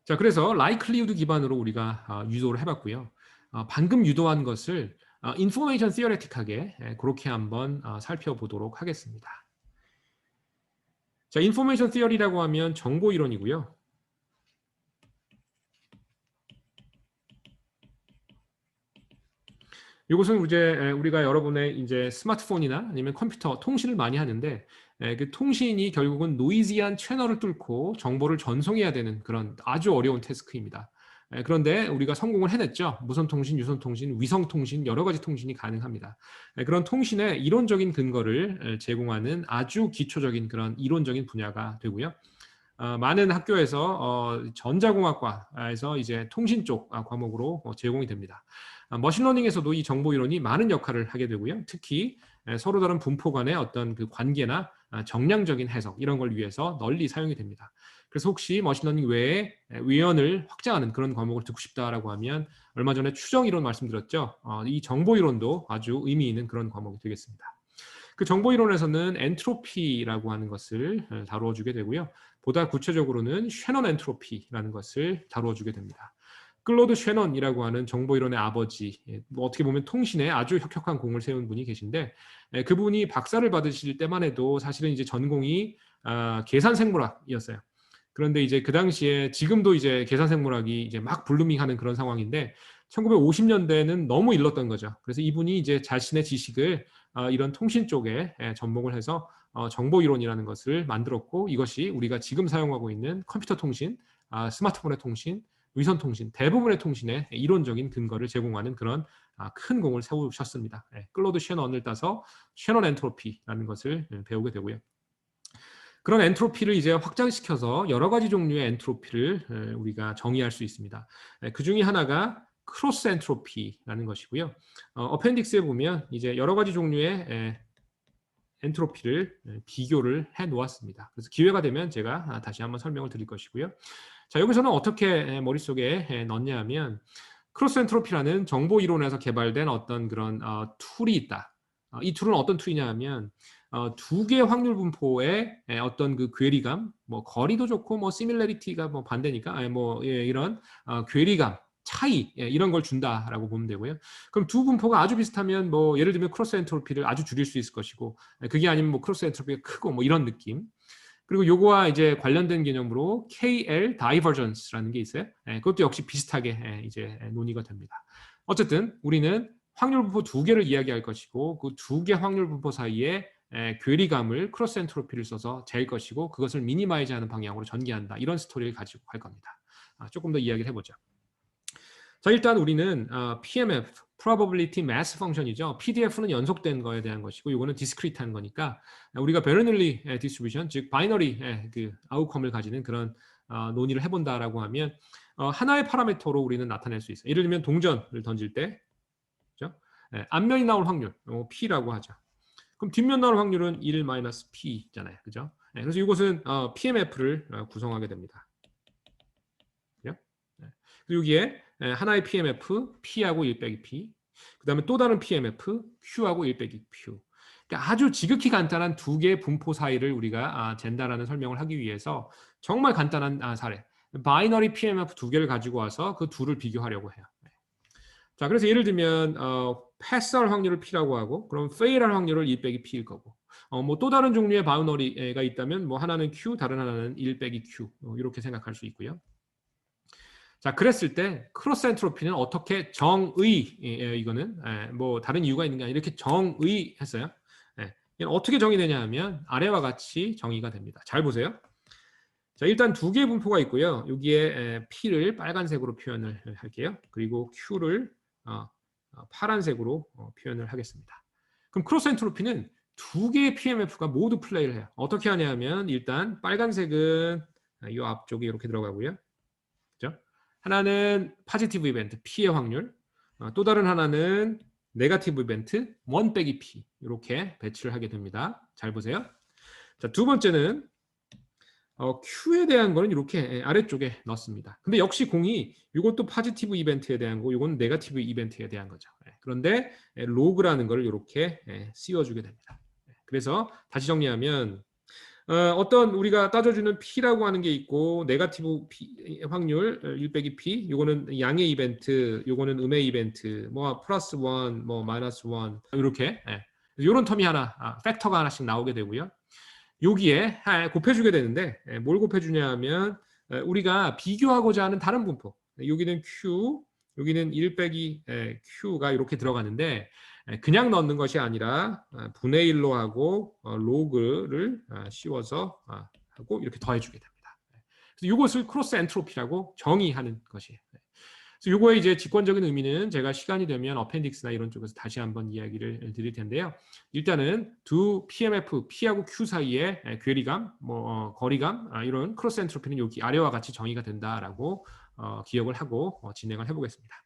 자, 그래서 likelihood 기반으로 우리가 유도를 해봤고요. 방금 유도한 것을 information theoretic하게 그렇게 한번 살펴보도록 하겠습니다. 자, information theory라고 하면 정보 이론이고요. 이것은 이제 우리가 여러분의 이제 스마트폰이나 아니면 컴퓨터 통신을 많이 하는데 그 통신이 결국은 노이지한 채널을 뚫고 정보를 전송해야 되는 그런 아주 어려운 태스크입니다. 그런데 우리가 성공을 해냈죠. 무선통신, 유선통신, 위성통신 여러 가지 통신이 가능합니다. 그런 통신의 이론적인 근거를 제공하는 아주 기초적인 그런 이론적인 분야가 되고요. 많은 학교에서 전자공학과에서 이제 통신 쪽 과목으로 제공이 됩니다. 머신러닝에서도 이 정보 이론이 많은 역할을 하게 되고요. 특히 서로 다른 분포 간의 어떤 그 관계나 정량적인 해석 이런 걸 위해서 널리 사용이 됩니다. 그래서 혹시 머신러닝 외에 위원을 확장하는 그런 과목을 듣고 싶다라고 하면 얼마 전에 추정 이론 말씀드렸죠. 이 정보 이론도 아주 의미 있는 그런 과목이 되겠습니다. 그 정보 이론에서는 엔트로피라고 하는 것을 다루어 주게 되고요. 보다 구체적으로는 쉐넌 엔트로피라는 것을 다루어 주게 됩니다. 클로드 쉐넌이라고 하는 정보 이론의 아버지, 뭐 어떻게 보면 통신에 아주 혁혁한 공을 세운 분이 계신데 그분이 박사를 받으실 때만 해도 사실은 이제 전공이 계산 생물학이었어요. 그런데 이제 그 당시에 지금도 이제 계산 생물학이 이제 막 블루밍하는 그런 상황인데 1950년대는 너무 일렀던 거죠. 그래서 이분이 이제 자신의 지식을 이런 통신 쪽에 접목을 해서 정보 이론이라는 것을 만들었고 이것이 우리가 지금 사용하고 있는 컴퓨터 통신, 스마트폰의 통신, 위선 통신, 대부분의 통신에 이론적인 근거를 제공하는 그런 큰 공을 세우셨습니다. 클로드 쉐넌을 따서 쉐넌 엔트로피라는 것을 배우게 되고요. 그런 엔트로피를 이제 확장시켜서 여러 가지 종류의 엔트로피를 우리가 정의할 수 있습니다. 그 중에 하나가 크로스 엔트로피라는 것이고요. 어펜딕스에 보면 이제 여러 가지 종류의 엔트로피를 비교를 해 놓았습니다. 그래서 기회가 되면 제가 다시 한번 설명을 드릴 것이고요. 자, 여기서는 어떻게 머릿속에 넣냐 하면 크로스 엔트로피라는 정보 이론에서 개발된 어떤 그런 툴이 있다. 이 툴은 어떤 툴이냐 하면 두 개의 확률 분포의 어떤 그 괴리감, 뭐 거리도 좋고 뭐 시밀러리티가 뭐 반대니까 뭐 이런 괴리감, 차이 이런 걸 준다라고 보면 되고요. 그럼 두 분포가 아주 비슷하면 뭐 예를 들면 크로스 엔트로피를 아주 줄일 수 있을 것이고 그게 아니면 뭐 크로스 엔트로피가 크고 뭐 이런 느낌. 그리고 요거와 이제 관련된 개념으로 KL divergence라는 게 있어요. 그것도 역시 비슷하게 이제 논의가 됩니다. 어쨌든 우리는 확률 분포 두 개를 이야기할 것이고 그 두 개 확률 분포 사이에 괴리감을 크로스 엔트로피를 써서 잴 것이고 그것을 미니마이즈하는 방향으로 전개한다. 이런 스토리를 가지고 갈 겁니다. 조금 더 이야기를 해보죠. 자, 일단 우리는 PMF, Probability Mass Function이죠. PDF는 연속된 거에 대한 것이고 이거는 디스크리트한 거니까 우리가 베르놀리 디스트리뷰션, 즉 바이너리 그 아웃컴을 가지는 그런 논의를 해본다라고 하면 하나의 파라미터로 우리는 나타낼 수 있어요. 예를 들면 동전을 던질 때 그렇죠? 앞면이 나올 확률, P라고 하죠. 그럼 뒷면 나올 확률은 1-P잖아요. 그죠? 그래서 이것은 PMF를 구성하게 됩니다. 그죠? 그리고 여기에 하나의 PMF, P하고 1 빼기 P, 그 다음에 또 다른 PMF, Q하고 1 빼기 Q. 그러니까 아주 지극히 간단한 두 개의 분포 사이를 우리가 잰다라는 설명을 하기 위해서 정말 간단한 사례, 바이너리 PMF 두 개를 가지고 와서 그 둘을 비교하려고 해요. 자, 그래서 예를 들면 패스할 확률을 P라고 하고 그럼 페일할 확률을 1 빼기 P일 거고 뭐 또 다른 종류의 바이너리가 있다면 뭐 하나는 Q, 다른 하나는 1 빼기 Q 이렇게 생각할 수 있고요. 자, 그랬을 때 크로스 엔트로피는 어떻게 이거는 뭐 다른 이유가 있는 게 아니라 이렇게 정의했어요. 어떻게 정의되냐 하면 아래와 같이 정의가 됩니다. 잘 보세요. 자, 일단 두 개의 분포가 있고요. 여기에 P를 빨간색으로 표현을 할게요. 그리고 Q를 파란색으로 표현을 하겠습니다. 그럼 크로스 엔트로피는 두 개의 PMF가 모두 플레이를 해요. 어떻게 하냐면 일단 빨간색은 이 앞쪽에 이렇게 들어가고요. 그죠? 하나는 파지티브 이벤트 P의 확률, 또 다른 하나는 네거티브 이벤트 1 빼기 P 이렇게 배치를 하게 됩니다. 잘 보세요. 자, 두 번째는 Q에 대한 거는 이렇게 아래쪽에 넣습니다. 근데 역시 공이 이것도 파지티브 이벤트에 대한 거, 이건 네거티브 이벤트에 대한 거죠. 그런데 로그라는 걸 이렇게 씌워주게 됩니다. 그래서 다시 정리하면 어떤 우리가 따져주는 P라고 하는 게 있고 네거티브 P, 확률 1 빼기 P 요거는 양의 이벤트 요거는 음의 이벤트 뭐 플러스 1 뭐 마이너스 1 이렇게 요런 텀이 하나 팩터가 하나씩 나오게 되고요. 여기에 곱해주게 되는데 뭘 곱해주냐 하면 우리가 비교하고자 하는 다른 분포 여기는 Q 여기는 1 빼기 Q가 이렇게 들어가는데 그냥 넣는 것이 아니라 분의 1로 하고 로그를 씌워서 하고 이렇게 더해주게 됩니다. 그래서 이것을 크로스 엔트로피라고 정의하는 것이에요. 그래서 이거의 이제 직관적인 의미는 제가 시간이 되면 어펜딕스나 이런 쪽에서 다시 한번 이야기를 드릴 텐데요. 일단은 두 PMF, P하고 Q 사이의 괴리감, 뭐 거리감 이런 크로스 엔트로피는 여기 아래와 같이 정의가 된다라고 기억을 하고 진행을 해보겠습니다.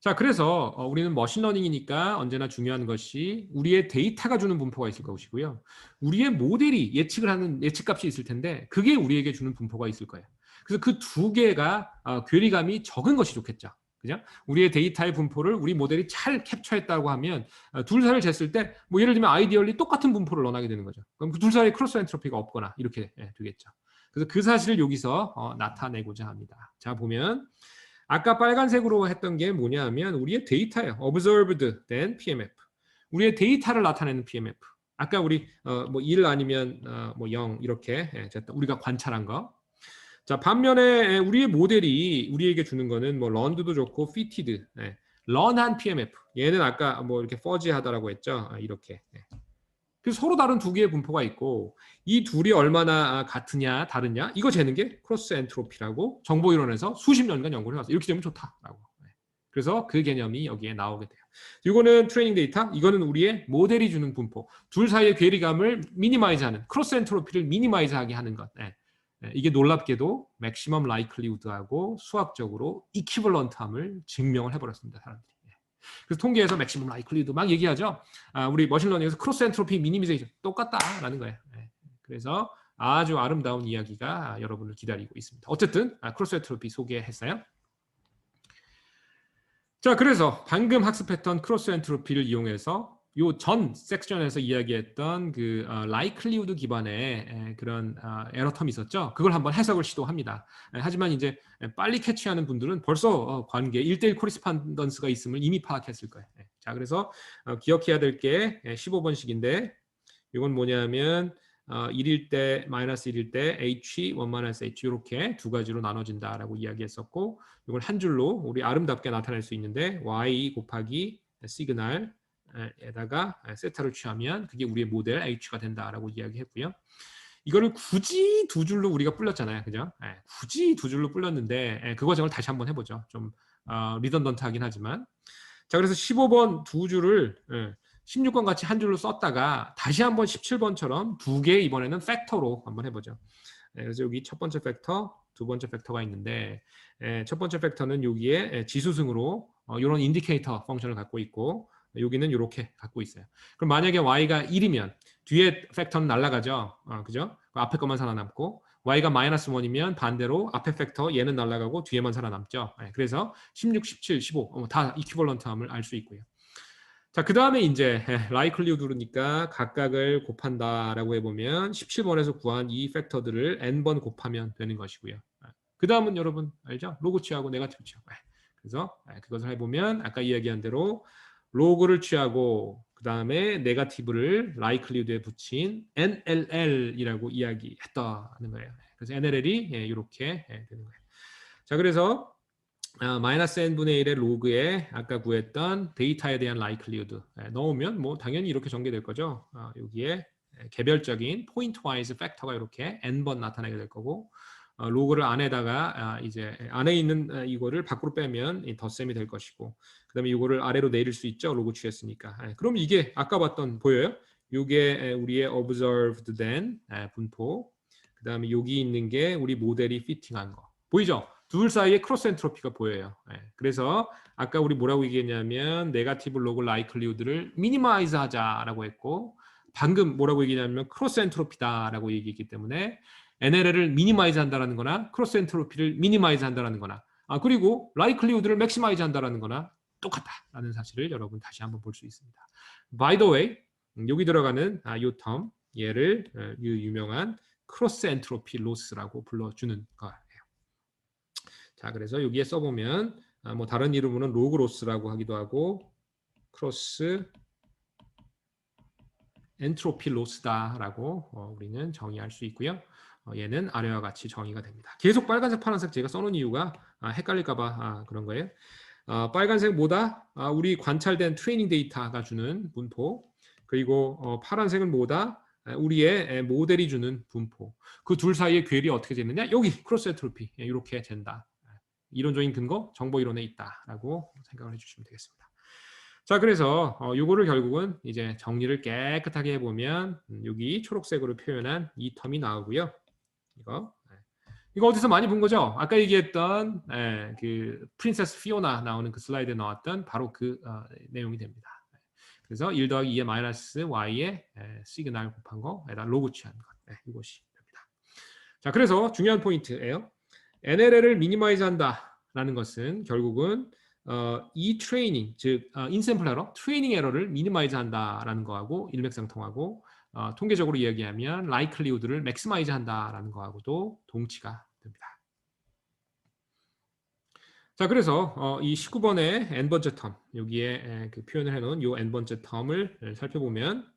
자, 그래서 우리는 머신러닝이니까 언제나 중요한 것이 우리의 데이터가 주는 분포가 있을 것이고요. 우리의 모델이 예측을 하는 예측값이 있을 텐데 그게 우리에게 주는 분포가 있을 거예요. 그래서 그 두 개가 괴리감이 적은 것이 좋겠죠. 그죠? 우리의 데이터의 분포를 우리 모델이 잘 캡처했다고 하면 둘 사이를 쟀을 때 뭐 예를 들면 아이디얼리 똑같은 분포를 넣어나게 되는 거죠. 그럼 그 둘 사이에 크로스 엔트로피가 없거나 이렇게 되겠죠. 그래서 그 사실을 여기서 나타내고자 합니다. 자, 보면 아까 빨간색으로 했던 게 뭐냐 하면 우리의 데이터예요. observed then PMF. 우리의 데이터를 나타내는 PMF. 아까 우리 뭐 1 아니면 뭐 0 이렇게 우리가 관찰한 거. 자, 반면에 우리의 모델이 우리에게 주는 거는 뭐 learned도 좋고 fitted, learn한 PMF. 얘는 아까 뭐 이렇게 fuzzy하다라고 했죠. 이렇게. 그래서 서로 다른 두 개의 분포가 있고 이 둘이 얼마나 같으냐 다르냐 이거 재는 게 크로스 엔트로피라고 정보이론에서 수십 년간 연구를 해왔어요. 이렇게 되면 좋다라고. 그래서 그 개념이 여기에 나오게 돼요. 이거는 트레이닝 데이터, 이거는 우리의 모델이 주는 분포. 둘 사이의 괴리감을 미니마이즈하는 크로스 엔트로피를 미니마이즈하게 하는 것. 이게 놀랍게도 맥시멈 라이클리우드하고 수학적으로 이퀴벌런트함을 증명을 해버렸습니다. 사람들이. 그래서 통계에서 맥시멈 라이클리드 막 얘기하죠. 우리 머신러닝에서 크로스 엔트로피 미니미제이션 똑같다라는 거예요. 그래서 아주 아름다운 이야기가 여러분을 기다리고 있습니다. 어쨌든 크로스 엔트로피 소개했어요. 자, 그래서 방금 학습했던 크로스 엔트로피를 이용해서 요 전 섹션에서 이야기했던 그 라이클리우드 기반의 그런 에러 텀이 있었죠. 그걸 한번 해석을 시도합니다. 하지만 이제 빨리 캐치하는 분들은 벌써 관계 1대1 코리스판던스가 있음을 이미 파악했을 거예요. 자, 그래서 기억해야 될 게 15번씩인데 이건 뭐냐면 1일 때 마이너스 1일 때 H, 1 마이너스 H 이렇게 두 가지로 나눠진다라고 이야기했었고 이걸 한 줄로 우리 아름답게 나타낼 수 있는데 Y 곱하기 시그널 에다가 세타를 취하면 그게 우리의 모델 H가 된다라고 이야기했고요. 이거를 굳이 두 줄로 우리가 불렸잖아요. 그죠? 굳이 두 줄로 불렸는데 그 과정을 다시 한번 해보죠. 좀 리던던트하긴 하지만 자, 그래서 15번 두 줄을 16번 같이 한 줄로 썼다가 다시 한번 17번처럼 두 개 이번에는 팩터로 한번 해보죠. 그래서 여기 첫 번째 팩터, 두 번째 팩터가 있는데 첫 번째 팩터는 여기에 지수승으로 이런 인디케이터 펑션을 갖고 있고 여기는 이렇게 갖고 있어요. 그럼 만약에 y가 1이면 뒤에 팩터는 날아가죠. 그죠? 앞에 것만 살아남고 y가 마이너스 1이면 반대로 앞에 팩터 얘는 날아가고 뒤에만 살아남죠. 그래서 16, 17, 15 다 이퀴벌런트함을 알 수 있고요. 자, 그 다음에 이제 라이클리우드니까 각각을 곱한다라고 해보면 17번에서 구한 이 팩터들을 n번 곱하면 되는 것이고요. 그 다음은 여러분 알죠? 로그 취하고 네거티브 취하고. 그래서 그것을 해보면 아까 이야기한 대로 로그를 취하고 그 다음에 네거티브를 라이클리우드에 붙인 NLL이라고 이야기했다는 거예요. 그래서 NLL이 이렇게 되는 거예요. 자, 그래서 마이너스 n분의 1의 로그에 아까 구했던 데이터에 대한 라이클리우드 넣으면 뭐 당연히 이렇게 전개될 거죠. 여기에 개별적인 포인트 와이즈 팩터가 이렇게 n번 나타나게 될 거고 로그를 안에다가 이제 안에 있는 이거를 밖으로 빼면 덧셈이 될 것이고 그다음에 이거를 아래로 내릴 수 있죠. 로그 취했으니까. 그럼 이게 아까 봤던 보여요? 이게 우리의 observed then 분포. 그다음에 여기 있는 게 우리 모델이 피팅한 거. 보이죠? 둘 사이에 크로스 엔트로피가 보여요. 그래서 아까 우리 뭐라고 얘기했냐면 네거티브 로그 라이클리우드를 미니마이즈 하자라고 했고 방금 뭐라고 얘기했냐면 크로스 엔트로피다라고 얘기했기 때문에 NLL을 미니마이즈 한다라는 거나 크로스 엔트로피를 미니마이즈 한다라는 거나 그리고 라이클리우드를 맥시마이즈 한다라는 거나 똑같다라는 사실을 여러분 다시 한번 볼 수 있습니다. By the way, 여기 들어가는 이 텀 얘를 유명한 크로스 엔트로피 로스라고 불러주는 거예요. 자, 그래서 여기에 써보면 뭐 다른 이름으로는 로그 로스라고 하기도 하고 크로스 엔트로피 로스다라고 우리는 정의할 수 있고요. 얘는 아래와 같이 정의가 됩니다. 계속 빨간색, 파란색 제가 써놓은 이유가 헷갈릴까봐 그런 거예요. 빨간색 뭐다? 우리 관찰된 트레이닝 데이터가 주는 분포. 그리고 파란색은 뭐다? 우리의 모델이 주는 분포. 그 둘 사이의 괴리 어떻게 되느냐? 여기 크로스 엔트로피 이렇게 된다. 이론적인 근거, 정보 이론에 있다라고 생각을 해주시면 되겠습니다. 자, 그래서 요거를 결국은 이제 정리를 깨끗하게 해보면 여기 초록색으로 표현한 이 텀이 나오고요. 이거 어디서 많이 본 거죠? 아까 얘기했던 그 프린세스 피오나 나오는 그 슬라이드에 나왔던 바로 그 내용이 됩니다. 그래서 1 더하기 2의 마이너스 y의 시그널 곱한 거에다 로그 취한 것. 이것이 됩니다. 자, 그래서 중요한 포인트예요. NLL을 미니마이즈 한다라는 것은 결국은 이 트레이닝, 즉 인샘플 에러, 트레이닝 에러를 미니마이즈 한다라는 거하고 일맥상통하고 통계적으로 이야기하면 라이클리우드를 맥시마이즈 한다라는 거하고도 동치가 됩니다. 자, 그래서 이 19번의 n번째 텀, 여기에 그 표현을 해놓은 이 n번째 텀을 살펴보면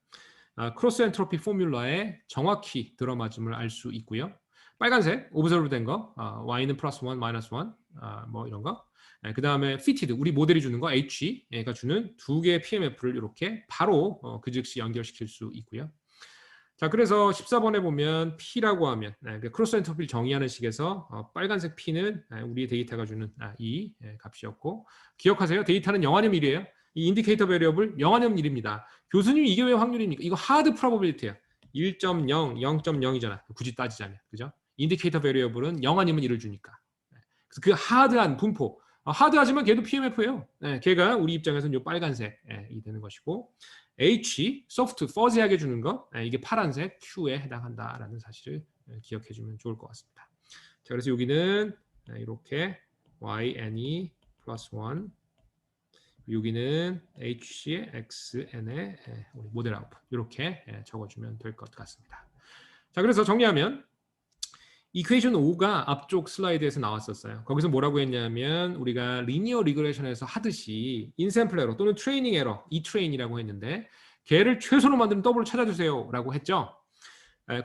크로스 엔트로피 포뮬러에 정확히 들어맞음을 알 수 있고요. 빨간색, 오브저브 된 거, y는 플러스 1, 마이너스 1, 뭐 이런 거. 그 다음에 fitted, 우리 모델이 주는 거, h가 주는 두 개의 PMF를 이렇게 바로 그 즉시 연결시킬 수 있고요. 자, 그래서 14번에 보면 P라고 하면 크로스 엔트로피를 정의하는 식에서 빨간색 P는 우리의 데이터가 주는 이 값이었고, 기억하세요. 데이터는 0 아니면 1이에요. 이 인디케이터 베리어블 0 아니면 1입니다. 교수님 이게 왜 확률입니까? 이거 하드 프로버빌리티예요. 1.0, 0.0이잖아. 굳이 따지자면. 그죠? 인디케이터 베리어블은 0 아니면 1을 주니까. 그래서 그 하드한 분포. 하드하지만 걔도 PMF예요. 걔가 우리 입장에서는 이 빨간색이 되는 것이고, H, 소프트, 퍼지하게 주는 거, 이게 파란색 Q에 해당한다라는 사실을 기억해 주면 좋을 것 같습니다. 자, 그래서 여기는 이렇게 Y, N이 플러스 1, 여기는 H의 X, N의 우리 모델 아웃풋 이렇게 적어주면 될 것 같습니다. 자, 그래서 정리하면 이퀘이션 5가 앞쪽 슬라이드에서 나왔었어요. 거기서 뭐라고 했냐면 우리가 리니어 리그레션에서 하듯이 인샘플 에러 또는 트레이닝 에러, 이트레인이라고 했는데 걔를 최소로 만드는 더블을 찾아주세요 라고 했죠.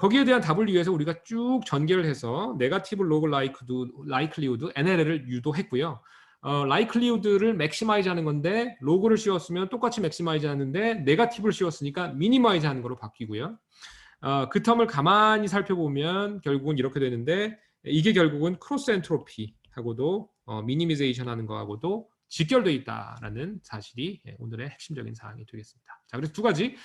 거기에 대한 답을 위해서 우리가 쭉 전개를 해서 네거티브 로그 라이클리우드 NLL을 유도했고요. 라이클리우드를 맥시마이즈 하는 건데 로그를 씌웠으면 똑같이 맥시마이즈 하는데 네거티브를 씌웠으니까 미니마이즈 하는 거로 바뀌고요. 그 텀을 가만히 살펴보면 결국은 이렇게 되는데 이게 결국은 크로스 엔트로피하고도 미니미제이션 하는 거하고도 직결되어 있다라는 사실이 오늘의 핵심적인 사항이 되겠습니다. 자, 그래서 두 가지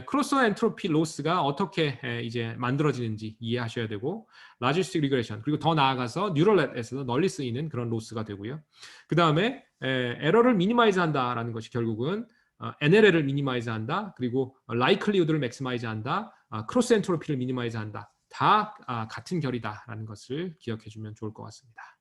크로스 엔트로피 로스가 어떻게 이제 만들어지는지 이해하셔야 되고 라지스틱 리그레션 그리고 더 나아가서 뉴럴넷에서도 널리 쓰이는 그런 로스가 되고요. 그 다음에 에러를 미니마이즈 한다라는 것이 결국은 NLL을 미니마이즈 한다. 그리고 라이클리우드를 맥시마이즈 한다. 크로스 엔트로피를 미니마이즈 한다. 다 같은 결이다라는 것을 기억해 주면 좋을 것 같습니다.